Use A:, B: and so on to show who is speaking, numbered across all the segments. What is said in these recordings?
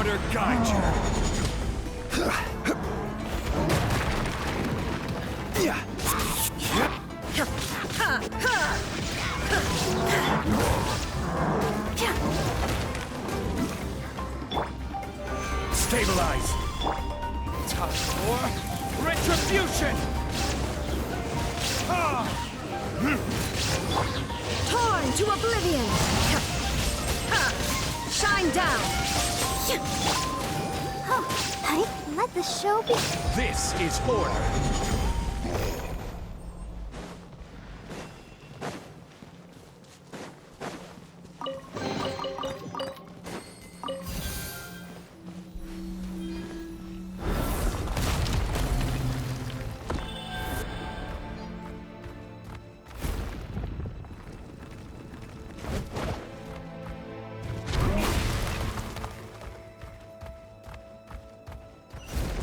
A: better guide you. Stabilize. Time for retribution.
B: Torn to oblivion! Shine down!
C: Honey, let the show be.
A: This is order.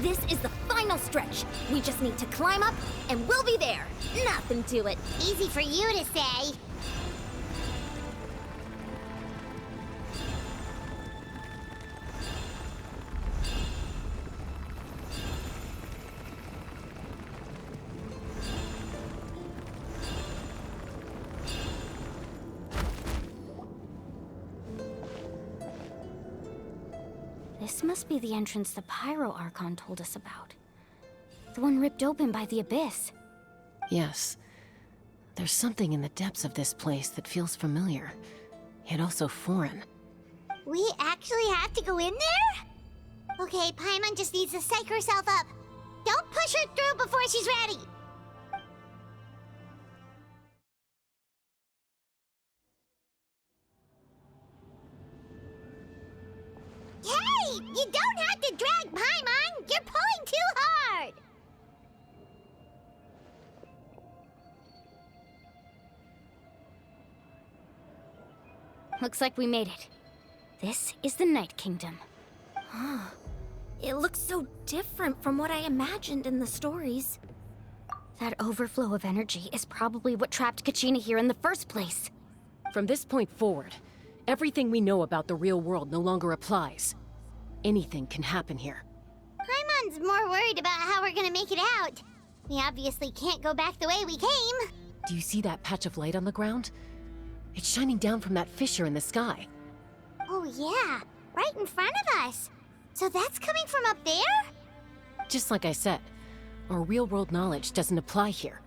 C: This is the final stretch. We just need to climb up, and we'll be there. Nothing to it. Easy for you to say. This must be the entrance the Pyro Archon told us about. The one ripped open by the Abyss.
D: Yes. There's something in the depths of this place that feels familiar, yet also foreign.
C: We actually have to go in there? Okay, Paimon just needs to psych herself up. Don't push her through before she's ready. Hey! You don't have to drag Paimon! You're pulling too hard! Looks like we made it. This is the Night Kingdom.
B: It looks so different from what I imagined in the stories.
C: That overflow of energy is probably what trapped Kachina here in the first place.
D: From this point forward, everything we know about the real world no longer applies. Anything can happen here.
C: Paimon's more worried about how we're gonna make it out. We obviously can't go back the way we came.
D: Do you see that patch of light on the ground? It's shining down from that fissure in the sky.
C: Oh yeah, right in front of us. So that's coming from up there?
D: Just like I said, our real-world knowledge doesn't apply here.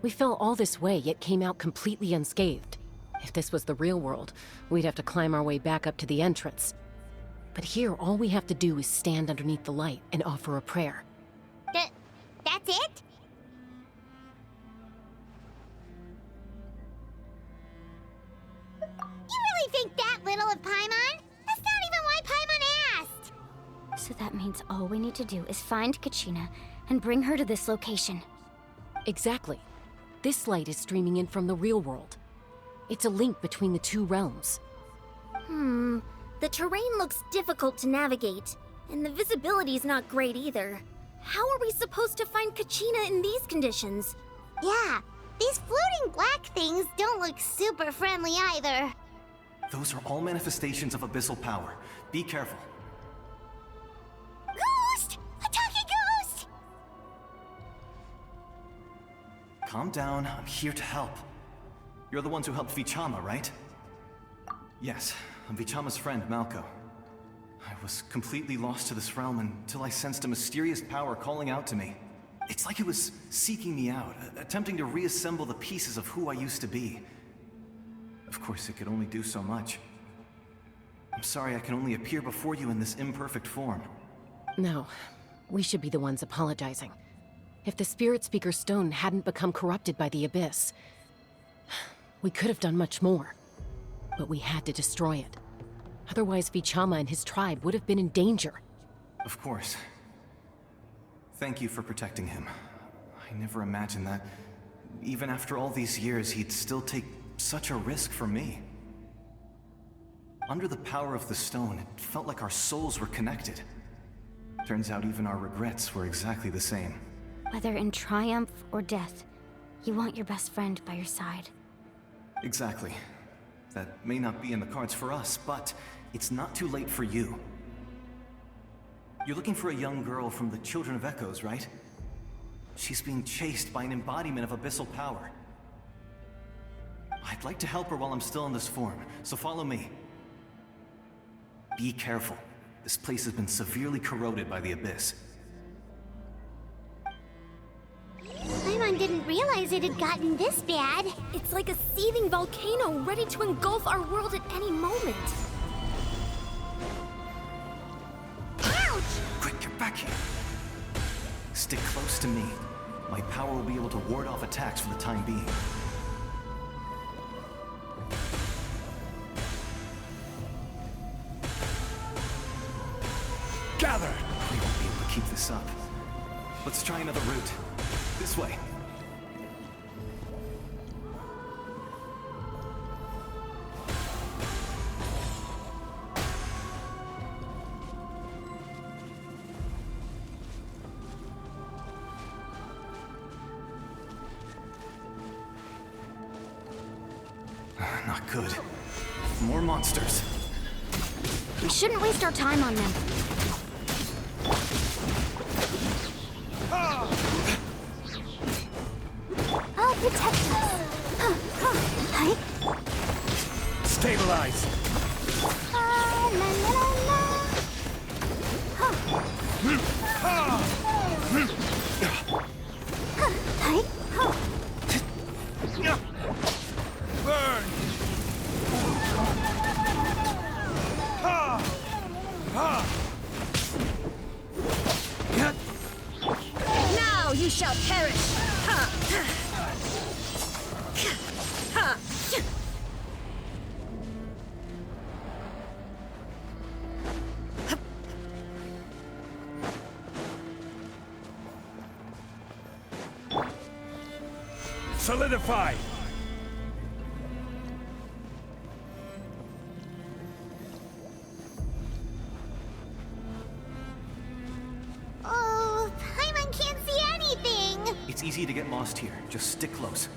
D: We fell all this way, yet came out completely unscathed. If this was the real world, we'd have to climb our way back up to the entrance. But here, all we have to do is stand underneath the light and offer a prayer.
C: That's it? You really think that little of Paimon? That's not even why Paimon asked! So that means all we need to do is find Kachina and bring her to this location.
D: Exactly. This light is streaming in from the real world. It's a link between the two realms.
B: The terrain looks difficult to navigate, and the visibility's not great either. How are we supposed to find Kachina in these conditions?
C: Yeah, these floating black things don't look super friendly either.
E: Those are all manifestations of abyssal power. Be careful.
C: Ghost! A talking ghost!
E: Calm down, I'm here to help. You're the ones who helped Vichama, right? Yes, I'm Vichama's friend, Malko. I was completely lost to this realm until I sensed a mysterious power calling out to me. It's like it was seeking me out, attempting to reassemble the pieces of who I used to be. Of course, it could only do so much. I'm sorry I can only appear before you in this imperfect form.
D: No, we should be the ones apologizing. If the Spirit Speaker Stone hadn't become corrupted by the Abyss, we could have done much more. But we had to destroy it. Otherwise, Vichama and his tribe would have been in danger.
E: Of course. Thank you for protecting him. I never imagined that, even after all these years, he'd still take such a risk for me. Under the power of the stone, it felt like our souls were connected. Turns out even our regrets were exactly the same.
C: Whether in triumph or death, you want your best friend by your side.
E: Exactly. That may not be in the cards for us, but it's not too late for you. You're looking for a young girl from the Children of Echoes, right? She's being chased by an embodiment of abyssal power. I'd like to help her while I'm still in this form, so follow me. Be careful. This place has been severely corroded by the abyss.
B: Paimon didn't realize it had gotten this bad. It's like a seething volcano ready to engulf our world at any moment. Ouch!
E: Quick, get back here! Stick close to me. My power will be able to ward off attacks for the time being.
A: Gather!
E: We won't be able to keep this up. Let's try another route. This way. Not good. More monsters.
C: We shouldn't waste our time on them. I'll protect us. Hi.
A: Stabilize!
C: La la la la. Hi.
A: Burn!
B: Now you shall perish!
A: Solidify!
B: Oh, Paimon can't see anything!
E: It's easy to get lost here. Just stick close.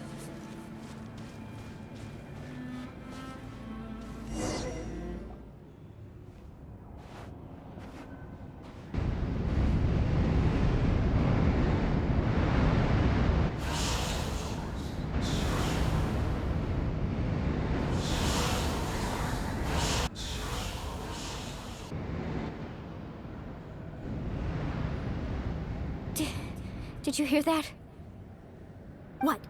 C: Did you hear that?
B: What?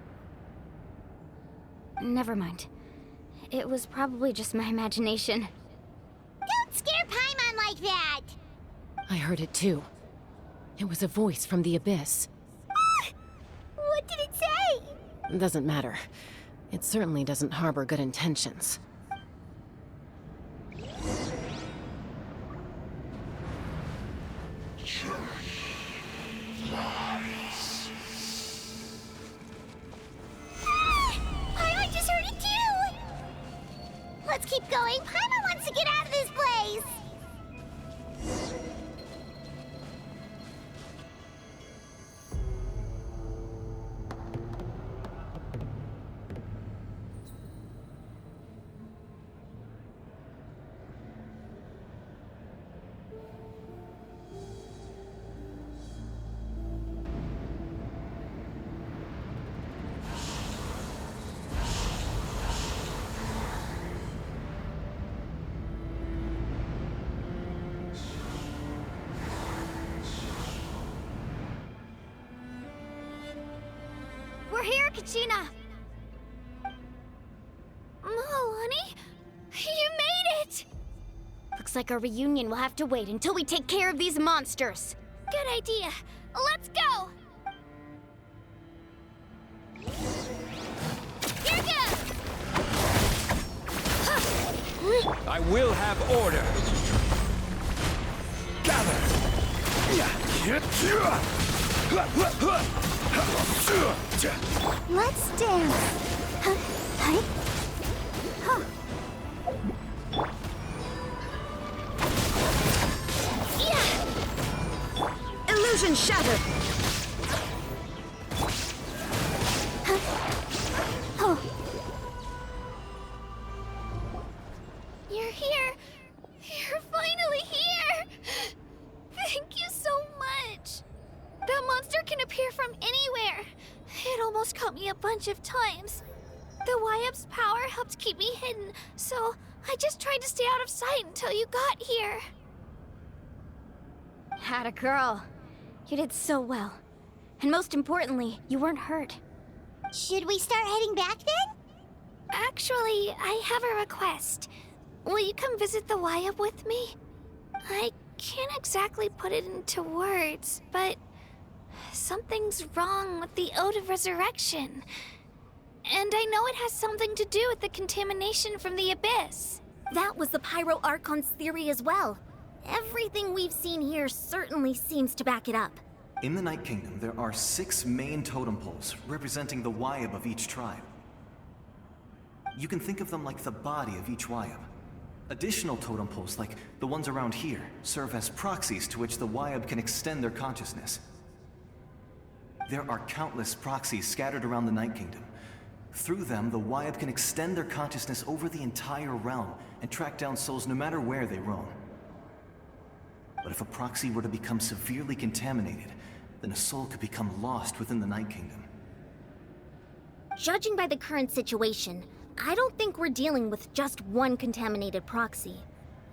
C: Never mind. It was probably just my imagination.
B: Don't scare Paimon like that!
D: I heard it too. It was a voice from the abyss.
B: What did it say?
D: Doesn't matter. It certainly doesn't harbor good intentions.
B: Paimon just heard it too! Let's keep going. Paimon wants to get out of this place!
C: We're here, Kachina!
B: Oh, honey? You made it!
C: Looks like our reunion will have to wait until we take care of these monsters.
B: Good idea. Let's go! Here goes!
A: I will have order! Gather!
B: Let's dance. Hi.
C: Illusion shattered!
B: You're here. You're finally here. Thank you. can appear from anywhere. It almost caught me a bunch of times. The Wyap's power helped keep me hidden, so I just tried to stay out of sight until you got here.
C: Had a girl. You did so well. And most importantly, you weren't hurt.
F: Should we start heading back then?
B: Actually, I have a request. Will you come visit the Wyap with me? I can't exactly put it into words, but something's wrong with the Ode of Resurrection. And I know it has something to do with the contamination from the Abyss.
G: That was the Pyro Archon's theory as well. Everything we've seen here certainly seems to back it up.
E: In the Night Kingdom, there are 6 main totem poles representing the Wyap of each tribe. You can think of them like the body of each Wyap. Additional totem poles, like the ones around here, serve as proxies to which the Wyap can extend their consciousness. There are countless proxies scattered around the Night Kingdom. Through them, the Wyap can extend their consciousness over the entire realm and track down souls no matter where they roam. But if a proxy were to become severely contaminated, then a soul could become lost within the Night Kingdom.
G: Judging by the current situation, I don't think we're dealing with just one contaminated proxy.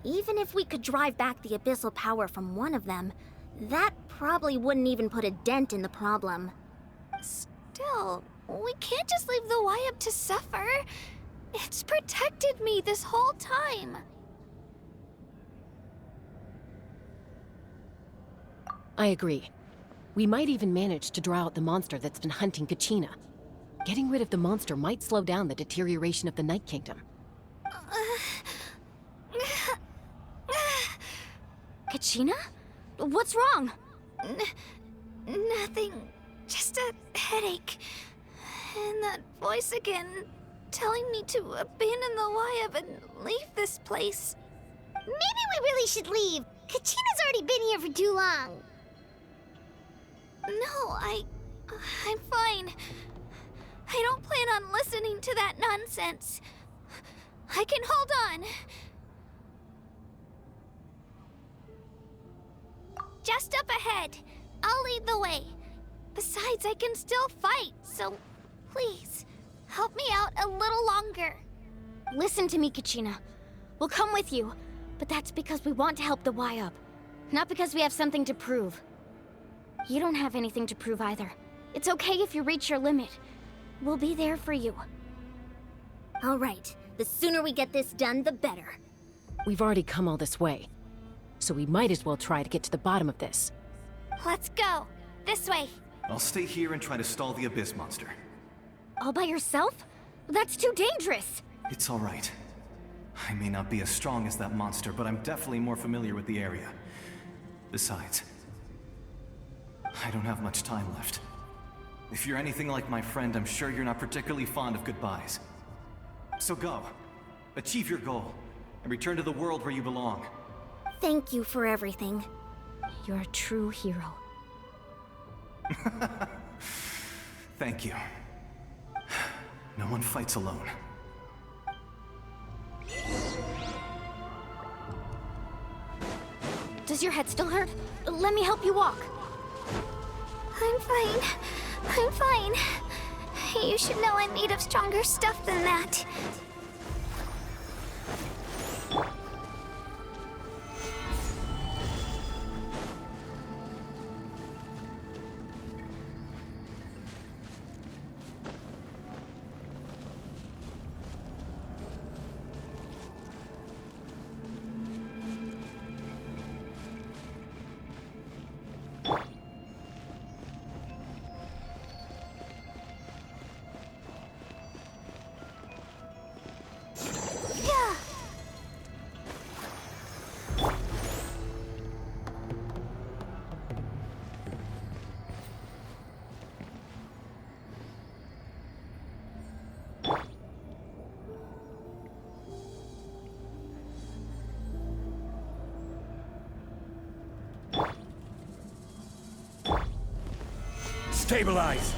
G: Even if we could drive back the abyssal power from one of them, that probably wouldn't even put a dent in the problem.
B: Still, we can't just leave the Wyap to suffer. It's protected me this whole time.
D: I agree. We might even manage to draw out the monster that's been hunting Kachina. Getting rid of the monster might slow down the deterioration of the Night Kingdom.
C: Kachina? What's wrong?
B: Nothing. Just a headache. And that voice again, telling me to abandon the Wyap and leave this place.
F: Maybe we really should leave. Kachina's already been here for too long.
B: No, I'm fine. I don't plan on listening to that nonsense. I can hold on. Just up ahead. I'll lead the way. Besides, I can still fight, so please, help me out a little longer.
C: Listen to me, Kachina. We'll come with you, but that's because we want to help the Wyap, not because we have something to prove. You don't have anything to prove either. It's okay if you reach your limit. We'll be there for you.
G: All right, the sooner we get this done, the better.
D: We've already come all this way, so we might as well try to get to the bottom of this.
B: Let's go. This way.
E: I'll stay here and try to stall the Abyss monster.
C: All by yourself? That's too dangerous!
E: It's all right. I may not be as strong as that monster, but I'm definitely more familiar with the area. Besides, I don't have much time left. If you're anything like my friend, I'm sure you're not particularly fond of goodbyes. So go. Achieve your goal, and return to the world where you belong.
G: Thank you for everything.
C: You're a true hero.
E: Thank you. No one fights alone.
C: Does your head still hurt? Let me help you walk.
B: I'm fine. I'm fine. You should know I'm made of stronger stuff than that.
A: Stabilize!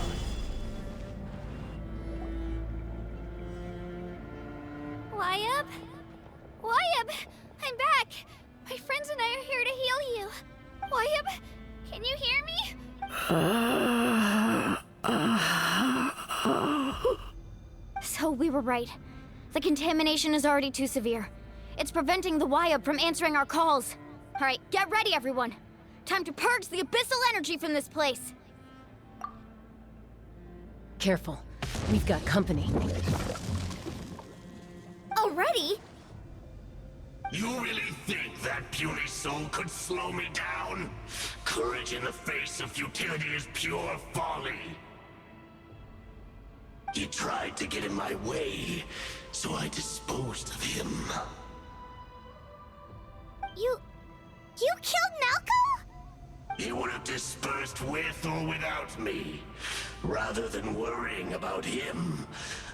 B: Wyap? Wyap! I'm back! My friends and I are here to heal you. Wyap, can you hear me?
C: were right. The contamination is already too severe. It's preventing the Wyatt from answering our calls. Alright, get ready, everyone. Time to purge the abyssal energy from this place.
D: Careful. We've got company.
G: Already?
A: You really think that puny soul could slow me down? Courage in the face of futility is pure folly. He tried to get in my way, so I disposed of him.
F: You killed Malco?
A: He would have dispersed with or without me. Rather than worrying about him,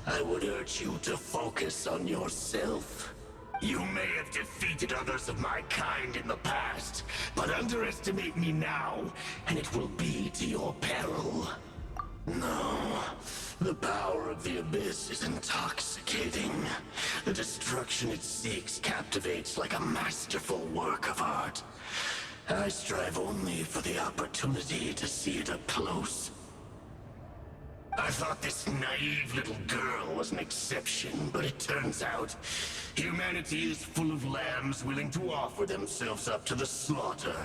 A: I would urge you to focus on yourself. You may have defeated others of my kind in the past, but underestimate me now, and it will be to your peril. No, the power of the Abyss is intoxicating. The destruction it seeks captivates like a masterful work of art. I strive only for the opportunity to see it up close. I thought this naive little girl was an exception, but it turns out humanity is full of lambs willing to offer themselves up to the slaughter.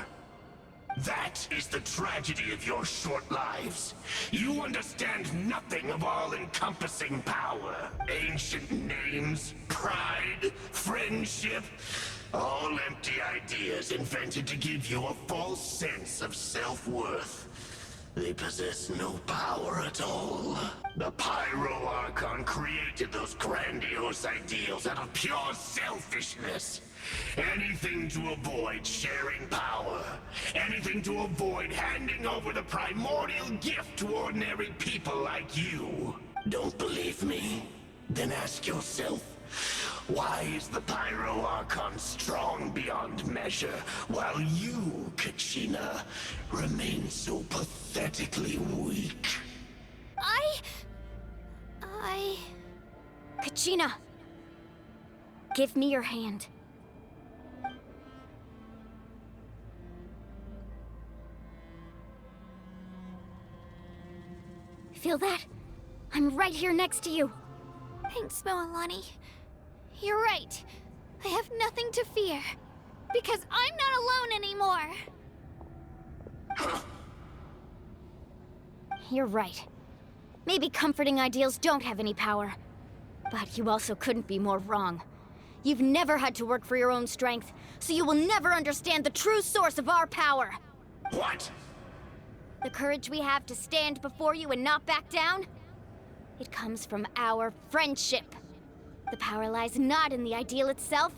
A: That is the tragedy of your short lives. You understand nothing of all-encompassing power. Ancient names, pride, friendship, all empty ideas invented to give you a false sense of self-worth. They possess no power at all. The Pyro Archon created those grandiose ideals out of pure selfishness. Anything to avoid sharing power. Anything to avoid handing over the primordial gift to ordinary people like you. Don't believe me? Then ask yourself, why is the Pyro Archon strong beyond measure, while you, Kachina, remain so pathetically weak?
C: Kachina! Give me your hand. Feel that? I'm right here next to you.
B: Thanks, Moalani. You're right. I have nothing to fear. Because I'm not alone anymore.
C: You're right. Maybe comforting ideals don't have any power. But you also couldn't be more wrong. You've never had to work for your own strength, so you will never understand the true source of our power.
A: What?
C: The courage we have to stand before you and not back down? It comes from our friendship. The power lies not in the ideal itself,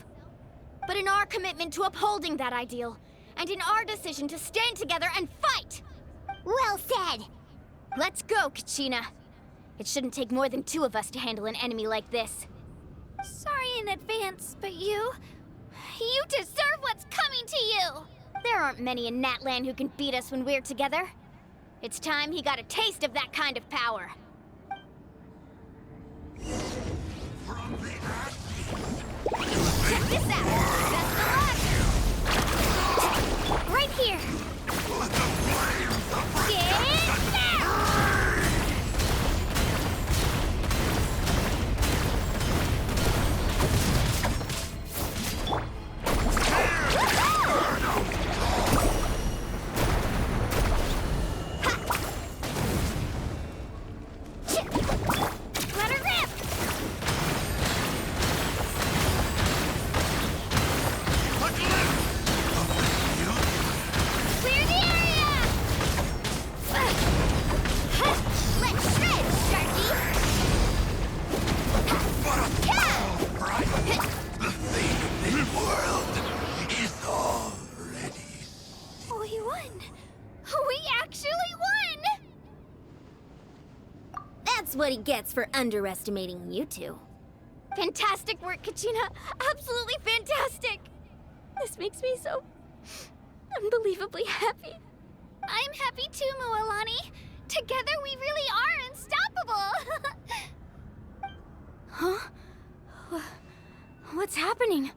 C: but in our commitment to upholding that ideal, and in our decision to stand together and fight!
F: Well said.
C: Let's go, Kachina. It shouldn't take more than two of us to handle an enemy like this.
B: Sorry in advance, but you deserve what's coming to you!
C: There aren't many in Natlan who can beat us when we're together. It's time he got a taste of that kind of power. Check this out! Best of luck!
B: Right here!
C: Get down!
B: Let her rip! Clear the area!
C: Let's shred, Sharky!
B: We won! We actually won!
G: That's what he gets for underestimating you two.
C: Fantastic work, Kachina! Absolutely fantastic! This makes me so unbelievably happy.
B: I'm happy too, Moalani. Together we really are unstoppable!
C: Huh? What's happening?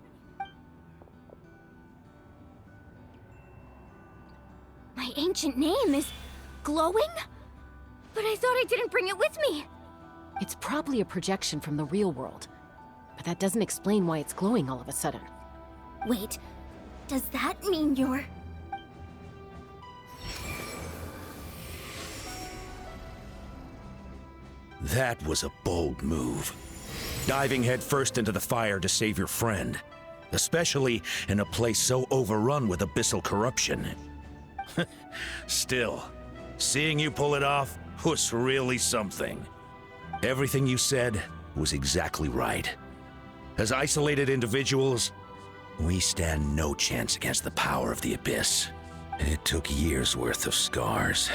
C: My ancient name is glowing? But I thought I didn't bring it with me.
D: It's probably a projection from the real world. But that doesn't explain why it's glowing all of a sudden.
G: Wait, does that mean you're...
A: That was a bold move. Diving headfirst into the fire to save your friend. Especially in a place so overrun with abyssal corruption. Still, seeing you pull it off was really something. Everything you said was exactly right. As isolated individuals, we stand no chance against the power of the Abyss. It took years' worth of scars,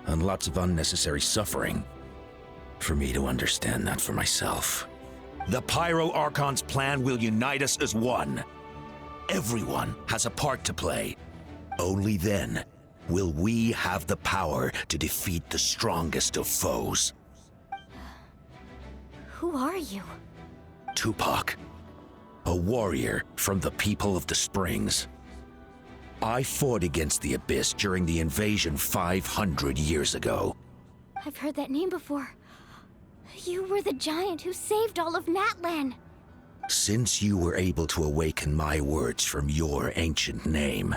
A: and lots of unnecessary suffering, for me to understand that for myself. The Pyro Archon's plan will unite us as one. Everyone has a part to play. Only then will we have the power to defeat the strongest of foes.
C: Who are you?
A: Tupac, a warrior from the people of the Springs. I fought against the Abyss during the invasion 500 years ago.
C: I've heard that name before. You were the giant who saved all of Natlan.
A: Since you were able to awaken my words from your ancient name,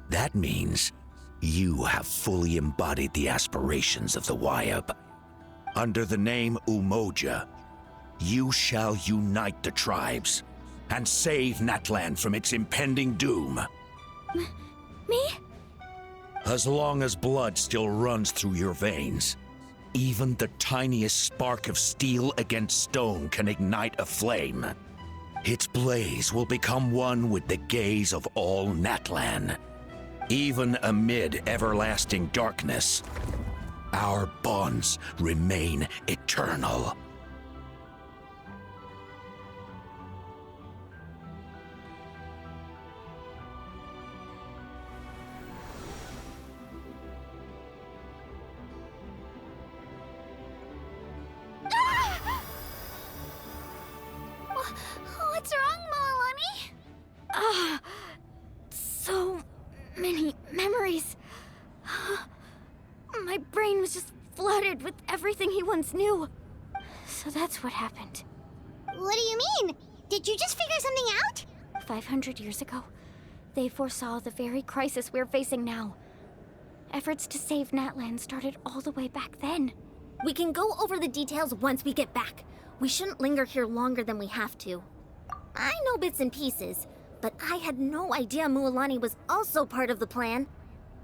A: that means you have fully embodied the aspirations of the Wyab. Under the name Umoja, you shall unite the tribes and save Natlan from its impending doom.
C: Me?
A: As long as blood still runs through your veins, even the tiniest spark of steel against stone can ignite a flame. Its blaze will become one with the gaze of all Natlan. Even amid everlasting darkness, our bonds remain eternal.
B: What's wrong, Moalani?
C: So many memories. My brain was just flooded with everything he once knew. So that's what happened.
F: What do you mean? Did you just figure something out?
C: 500 years ago, they foresaw the very crisis we're facing now. Efforts to save Natlan started all the way back then.
G: We can go over the details once we get back. We shouldn't linger here longer than we have to. I know bits and pieces, but I had no idea Mualani was also part of the plan.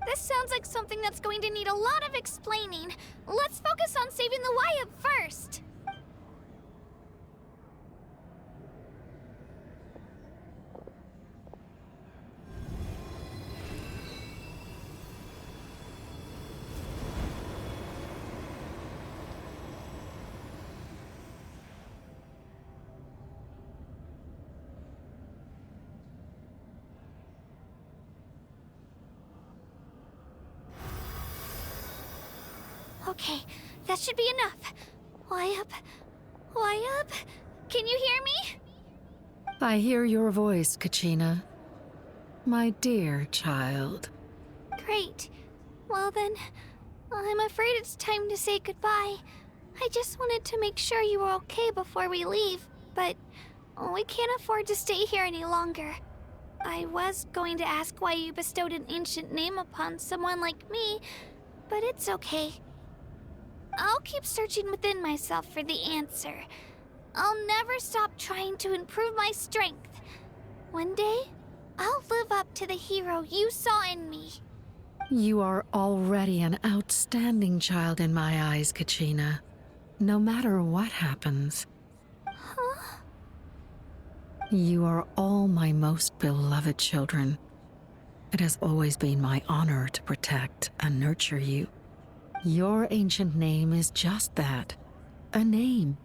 B: This sounds like something that's going to need a lot of explaining. Let's focus on saving the Wyab first. Okay, that should be enough. Wyab? Wyab? Can you hear me?
H: I hear your voice, Kachina. My dear child.
B: Great. Well then, I'm afraid it's time to say goodbye. I just wanted to make sure you were okay before we leave, but we can't afford to stay here any longer. I was going to ask why you bestowed an ancient name upon someone like me, but it's okay. I'll keep searching within myself for the answer. I'll never stop trying to improve my strength. One day, I'll live up to the hero you saw in me.
H: You are already an outstanding child in my eyes, Kachina. No matter what happens.
B: Huh?
H: You are all my most beloved children. It has always been my honor to protect and nurture you. Your ancient name is just that, a name.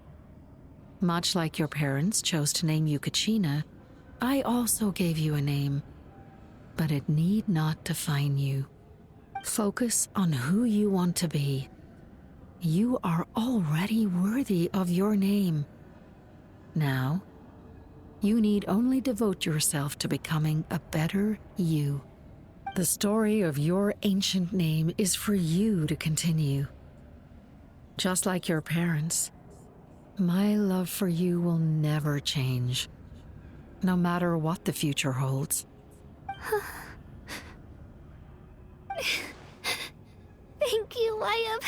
H: Much like your parents chose to name you Kachina, I also gave you a name, but it need not define you. Focus on who you want to be. You are already worthy of your name. Now, you need only devote yourself to becoming a better you. The story of your ancient name is for you to continue. Just like your parents, My love for you will never change, no matter what the future holds.
B: Thank you, Wyatt.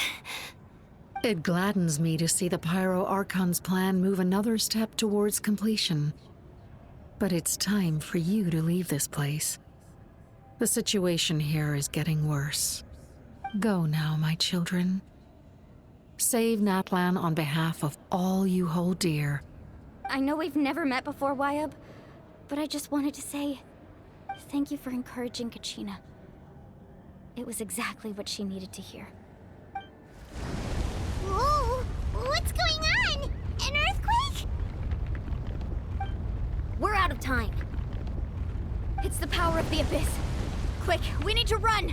H: It gladdens me to see the Pyro Archon's plan move another step towards completion. But it's time for you to leave this place. The situation here is getting worse. Go now, my children. Save Natlan on behalf of all you hold dear.
C: I know we've never met before, Wyatt, but I just wanted to say thank you for encouraging Kachina. It was exactly what she needed to hear.
F: Whoa! What's going on? An earthquake?
G: We're out of time.
C: It's the power of the Abyss. Quick, we need to run!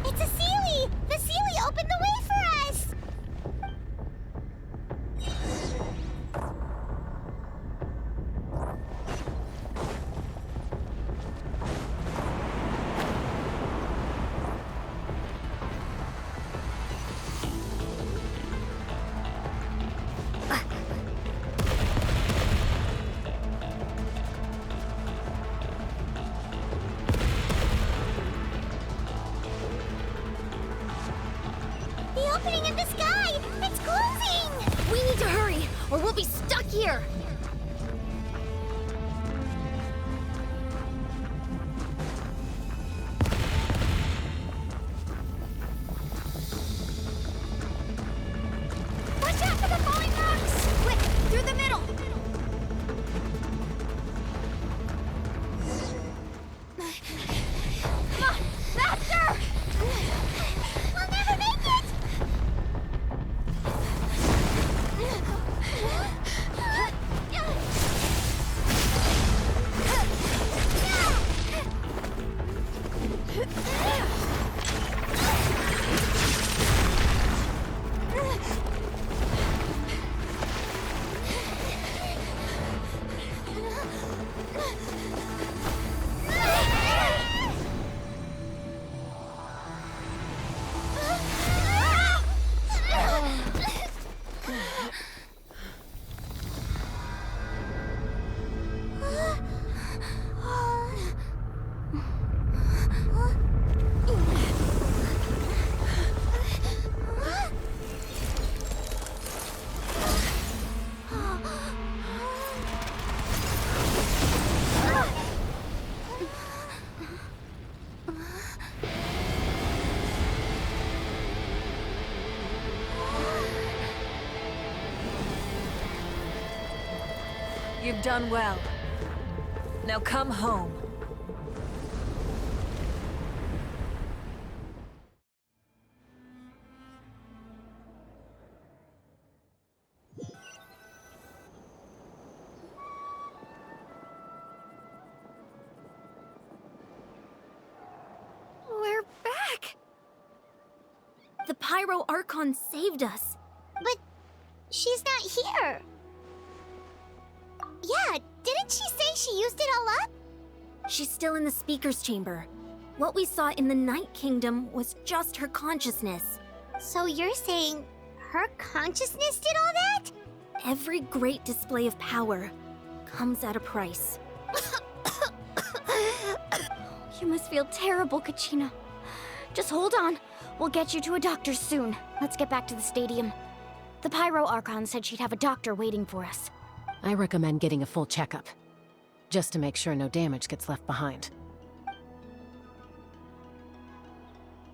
F: It's a Sealy! The Sealy opened the way for us! The opening in the sky! It's closing!
G: We need to hurry, or we'll be stuck here!
C: Watch out for the falling rocks! Quick, through the middle! Come on, faster!
F: We'll never make it!
I: You've done well. Now come home.
B: We're back!
G: The Pyro Archon saved us.
F: But she's not here. Yeah, didn't she say she used it all up?
G: She's still in the Speaker's Chamber. What we saw in the Night Kingdom was just her consciousness.
F: So you're saying her consciousness did all that?
G: Every great display of power comes at a price.
C: You must feel terrible, Kachina. Just hold on. We'll get you to a doctor soon. Let's get back to the stadium. The Pyro Archon said she'd have a doctor waiting for us.
D: I recommend getting a full checkup, just to make sure no damage gets left behind.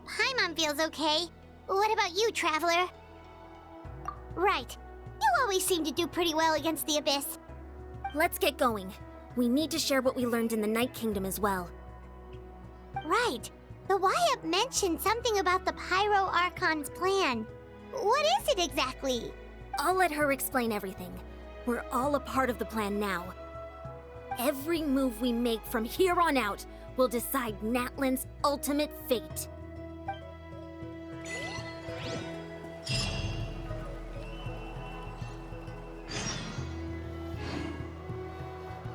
F: Paimon feels okay. What about you, Traveler? Right. You always seem to do pretty well against the Abyss.
G: Let's get going. We need to share what we learned in the Night Kingdom as well.
F: Right. The Wyatt mentioned something about the Pyro Archon's plan. What is it exactly?
G: I'll let her explain everything. We're all a part of the plan now. Every move we make from here on out will decide Natlan's ultimate fate.